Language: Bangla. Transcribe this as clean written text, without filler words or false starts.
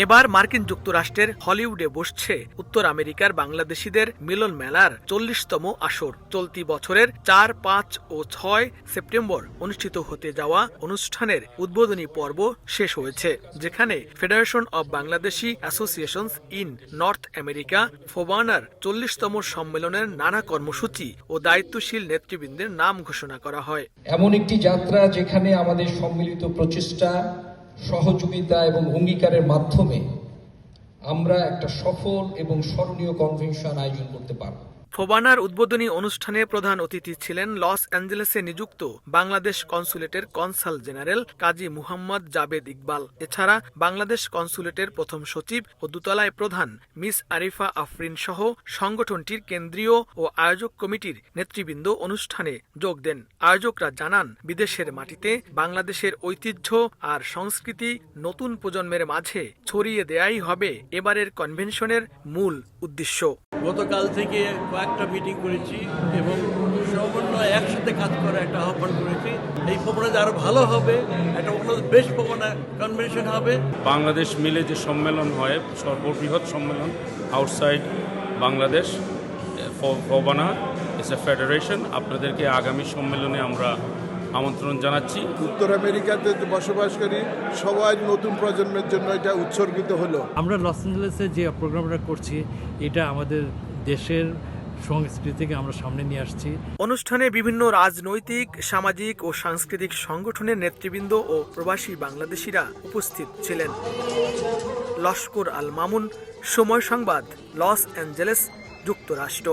এবার মার্কিন যুক্তরাষ্ট্রের হলিউডে বসছে উত্তর আমেরিকার বাংলাদেশিদের মিলন মেলার 40তম আসর। চলতি বছরের 4, 5 ও 6 সেপ্টেম্বর অনুষ্ঠিত হতে যাওয়া অনুষ্ঠানের উদ্বোধনী পর্ব শেষ হয়েছে, যেখানে federation of Bangladeshi associations in North America ফোবানার 40তম সম্মেলনের নানা কর্মসূচি ও দায়িত্বশীল নেতৃবৃন্দের নাম ঘোষণা করা হয়। এমন একটি যাত্রা যেখানে আমাদের সম্মিলিত প্রচেষ্টা, সহযোগিতা এবং অঙ্গীকারের মাধ্যমে আমরা একটা সফল এবং স্মরণীয় কনভেনশন আয়োজন করতে পারব। ফোবানার উদ্বোধনী অনুষ্ঠানে প্রধান অতিথি ছিলেন লস অ্যাঞ্জেলেসে নিযুক্ত বাংলাদেশ কনসুলেটের কনসাল জেনারেল কাজী মুহাম্মদ জাবেদ ইকবাল। এছাড়া বাংলাদেশ কনসুলেটের প্রথম সচিব ও দোতলায় প্রধান মিস আরিফা আফরিন সহ সংগঠনটির কেন্দ্রীয় ও আয়োজক কমিটির নেতৃবৃন্দ অনুষ্ঠানে যোগ দেন। আয়োজকরা জানান, বিদেশের মাটিতে বাংলাদেশের ঐতিহ্য আর সংস্কৃতি নতুন প্রজন্মের মাঝে ছড়িয়ে দেয়াই হবে এবারের কনভেনশনের মূল উদ্দেশ্য। গতকাল থেকে কয়েকটা মিটিং করেছি এবং সমন্বয় একসাথে কাজ করার একটা আহ্বান করেছি। এই প্রোগ্রামে আরো ভালো হবে, একটা বেশ প্রোগ্রাম কনভেনশন হবে। বাংলাদেশ মিলে যে সম্মেলন হয়, সর্ববৃহৎ সম্মেলন outside Bangladesh, FOBANA it's a federation. আপনাদেরকে আগামী সম্মেলনে আমরা আমন্ত্রণ জানাচ্ছি। উত্তর আমেরিকাতে বসবাসকারী সবাই নতুন প্রজন্মের জন্য এটা উৎসর্গিত হলো। আমরা লস অ্যাঞ্জেলেসে যে প্রোগ্রামটা করছি, এটা আমাদের দেশের সংস্কৃতিকে আমরা সামনে নিয়ে আসছি। অনুষ্ঠানে বিভিন্ন রাজনৈতিক, সামাজিক ও সাংস্কৃতিক সংগঠনের নেতৃবৃন্দ ও প্রবাসী বাংলাদেশিরা উপস্থিত ছিলেন। লস্কর আল মামুন, সময় সংবাদ, লস অ্যাঞ্জেলেস, যুক্তরাষ্ট্র।